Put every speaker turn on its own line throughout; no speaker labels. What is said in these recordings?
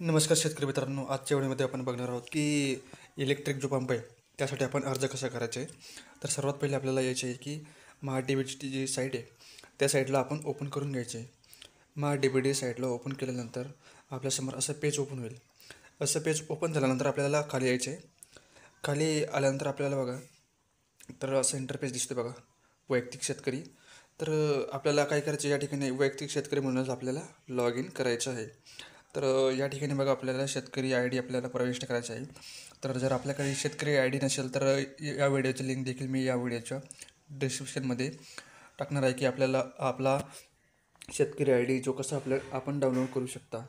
नमस्कार शेतकरी मित्रांनो, आजच्या व्हिडिओमध्ये आपण बघणार आहोत की इलेक्ट्रिक जो पंप आहे त्यासाठी आपण अर्ज कसा करायचा आहे. तर सर्वात पहिले आपल्याला यायचे आहे की महा डी बी डी जी साईट आहे त्या साईटला आपण ओपन करून घ्यायचे आहे. महा डी बी डी साईटला ओपन केल्यानंतर आपल्यासमोर असं पेज ओपन होईल. असं पेज ओपन झाल्यानंतर आपल्याला खाली यायचे आहे. खाली आल्यानंतर आपल्याला बघा तर असं इंटरफेस दिसते बघा, वैयक्तिक शेतकरी. तर आपल्याला काय करायचं, या ठिकाणी वैयक्तिक शेतकरी म्हणूनच आपल्याला लॉग इन करायचं आहे. तर या ठिकाणी बघा आपल्याला शेतकरी आय डी आपल्याला प्रविष्ट करायचा आहे. तर जर आपल्याकडे शेतकरी आय डी नसेल तर या व्हिडिओची लिंक देखील मी या व्हिडिओच्या डिस्क्रिप्शनमध्ये टाकणार आहे की आपल्याला आपला शेतकरी आय डी जो कसा आपण डाउनलोड करू शकता.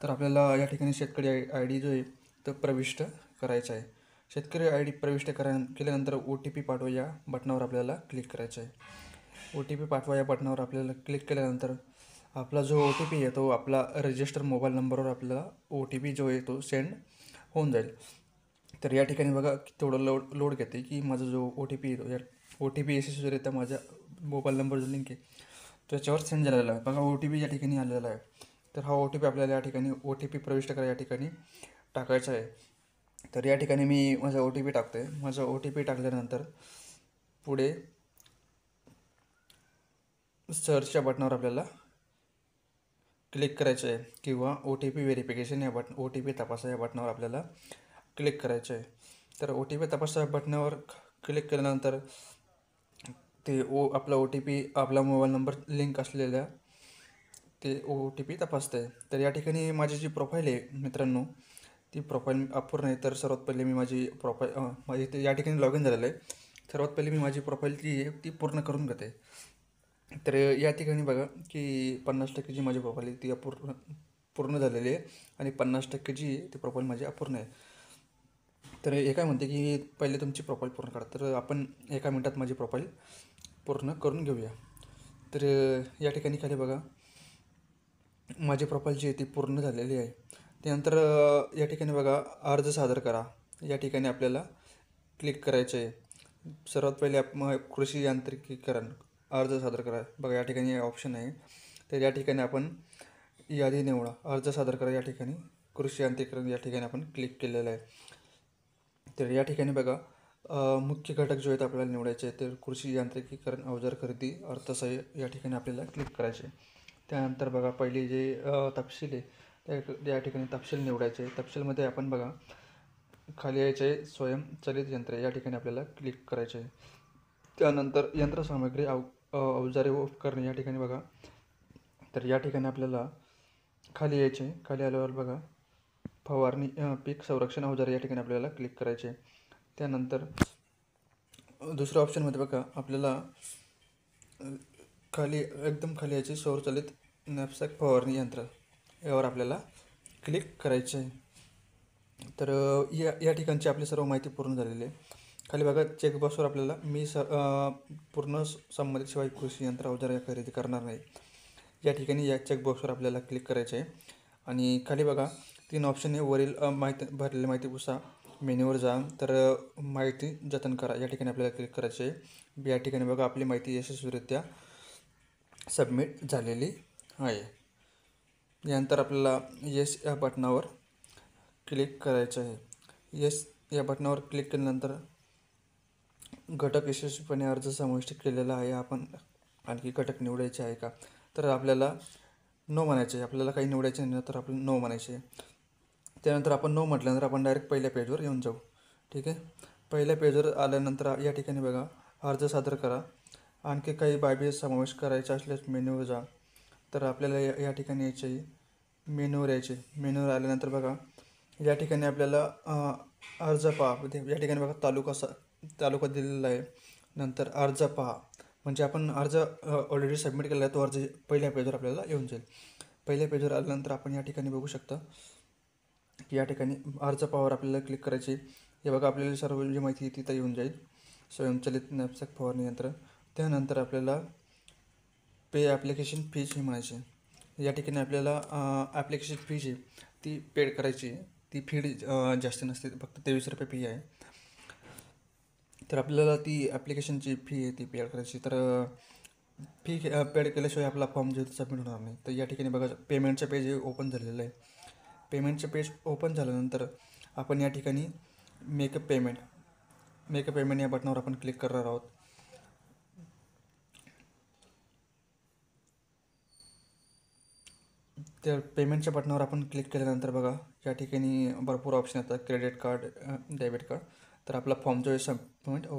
तर आपल्याला या ठिकाणी शेतकरी आय डी जो आहे तो प्रविष्ट करायचा आहे. शेतकरी आय डी प्रविष्ट केल्यानंतर ओ टी पी पाठवा या बटनावर आपल्याला क्लिक करायचं आहे. ओ टी पी पाठवा या बटनावर आपल्याला क्लिक केल्यानंतर आपला जो ओ टी पी आहे तो आपला रजिस्टर मोबाईल नंबरवर आपल्याला ओ टी पी जो आहे तो सेंड होऊन जाईल. तर या ठिकाणी बघा तेवढं लोड घेते की माझा जो ओ टी पी येतो या ओ टी पी यशस्वीरित्या माझ्या मोबाईल नंबर जो लिंक आहे त्याच्यावर सेंड झालेला आहे. बघा ओ टी पी या ठिकाणी आलेला आहे. तर हा ओ टी पी आपल्याला या ठिकाणी ओ टी पी प्रविष्ट करा या ठिकाणी टाकायचा आहे. तर या ठिकाणी मी माझा ओ टी पी टाकतो आहे. माझा ओ टी पी टाकल्यानंतर पुढे सर्चच्या बटनावर आपल्याला क्लिक करायचं आहे किंवा ओ टी पी व्हेरिफिकेशन या ओ टी पी तपासा या बटनावर आपल्याला क्लिक करायचं आहे. तर ओ टी पी तपासा या बटनावर क्लिक केल्यानंतर ते आपला ओ टी पी आपला मोबाईल नंबर लिंक असलेल्या ते ओ टी पी तपासतं आहे. तर या ठिकाणी माझी जी प्रोफाईल आहे मित्रांनो ती प्रोफाईल अपूर्ण आहे. तर सर्वात पहिले मी माझी माझी या ठिकाणी लॉग इन झालेलं आहे. सर्वात पहिले मी माझी प्रोफाईल जी आहे ती पूर्ण करून घेते. तर या ठिकाणी बघा की 50% जी माझी प्रोफाईल आहे ती पूर्ण झालेली आहे आणि 50% जी आहे ती प्रोफाईल माझी अपूर्ण आहे. तर हे काय म्हणते की पहिले तुमची प्रोफाईल पूर्ण करा. तर आपण एका मिनटात माझी प्रोफाईल पूर्ण करून घेऊया. तर या ठिकाणी खाली बघा माझी प्रोफाईल जी आहे ती पूर्ण झालेली आहे. त्यानंतर या ठिकाणी बघा अर्ज सादर करा या ठिकाणी आपल्याला क्लिक करायचं आहे. सर्वात पहिले कृषी यांत्रिकीकरण अर्ज सादर करा बघा या ठिकाणी ऑप्शन आहे. तर या ठिकाणी आपण यादी निवडा अर्ज सादर करा या ठिकाणी कृषी यांत्रिकीकरण या ठिकाणी आपण क्लिक केलेलं आहे. तर या ठिकाणी बघा मुख्य घटक जो आहेत आपल्याला निवडायचे आहे. तर कृषी यांत्रिकीकरण अवजार खरेदी अर्थसहाय्य या ठिकाणी आपल्याला क्लिक करायचे. त्यानंतर बघा पहिली जे तपशील आहे त्या ठिकाणी तपशील निवडायचे. तपशीलमध्ये आपण बघा खाली यायचे आहे स्वयंचलित यंत्र या ठिकाणी आपल्याला क्लिक करायचे आहे. त्यानंतर यंत्रसामग्री अवजारे व उपकरणे या ठिकाणी बघा. तर या ठिकाणी आपल्याला खाली यायचे. खाली आल्यावर बघा फवारणी पीक संरक्षण अवजारे या ठिकाणी आपल्याला क्लिक करायचे. त्यानंतर दुसऱ्या ऑप्शनमध्ये बघा आपल्याला खाली एकदम खाली यायचे सौरचालित नॅपसॅक फवारणी यंत्र यावर आपल्याला क्लिक करायचे आहे. तर या ठिकाणची आपली सर्व माहिती पूर्ण झालेली आहे. खाली बघा चेकबॉक्सवर आपल्याला मी पूर्ण संबंधित शिवाय कृषी यंत्र अवजार खरेदी करणार नाही या ठिकाणी या चेकबॉक्सवर आपल्याला क्लिक करायचे आहे. आणि खाली बघा 3 ऑप्शन आहे. वरील माहिती भरलेली माहिती पुसा, मेन्यूवर जा, तर माहिती जतन करा या ठिकाणी आपल्याला क्लिक करायचे आहे. या ठिकाणी बघा आपली माहिती यशस्वीरित्या सबमिट झालेली आहे. यानंतर आपल्याला येस या बटनावर क्लिक करायचं आहे. येस या बटनावर क्लिक केल्यानंतर घटक यशस्वीपणे अर्ज समाविष्ट केलेला आहे. आपण आणखी घटक निवडायचे आहे का, तर आपल्याला नो म्हणायचे आहे. आपल्याला काही निवडायचे नाही तर आपण नो म्हणायचे आहे. त्यानंतर आपण नो म्हटल्यानंतर आपण डायरेक्ट पहिल्या पेजवर येऊन जाऊ. ठीक आहे. पहिल्या पेजवर आल्यानंतर या ठिकाणी बघा अर्ज सादर करा. आणखी काही बाबी समावेश करायच्या असल्यास मेन्यूवर जा. तर आपल्याला या ठिकाणी यायचे आहे. मेन्यूवर यायचे. मेन्यूवर आल्यानंतर बघा या ठिकाणी आपल्याला अर्ज पहा. या ठिकाणी बघा तालुका दिलेला आहे. नंतर अर्ज पहा म्हणजे आपण अर्ज ऑलरेडी सबमिट केलेला आहे तो अर्ज पहिल्या पेजवर आपल्याला येऊन जाईल. पहिल्या पेजवर आल्यानंतर आपण या ठिकाणी बघू शकता की या ठिकाणी अर्ज पहावर आपल्याला क्लिक करायचे. हे बघा आपल्याला सर्व जी माहिती तिथं येऊन जाईल. स्वयंचलित नॅपसॅक फवारणी यंत्र. त्यानंतर आपल्याला पे ॲप्लिकेशन फीज ही म्हणायची. या ठिकाणी आपल्याला ॲप्लिकेशन फीज आहे ती पेड करायची आहे. ती फी जास्त नसते, फक्त 23 रुपये फी आहे. तर आपल्याला ती ॲप्लिकेशनची फी आहे ती पेड करायची. तर फी पेड केल्याशिवाय आपला फॉर्म जो सबमिट होणार नाही. तर या ठिकाणी बघा पेमेंटचं पेज ओपन झालेलं आहे. पेमेंटचं पेज ओपन झाल्यानंतर आपण या ठिकाणी मेक अ पेमेंट या बटनावर आपण क्लिक करणार आहोत. त्या पेमेंटच्या बटनावर आपण क्लिक केल्यानंतर बघा या ठिकाणी भरपूर ऑप्शन येतात, क्रेडिट कार्ड, डेबिट कार्ड. तर आपला फॉर्म जो आहे सबमिट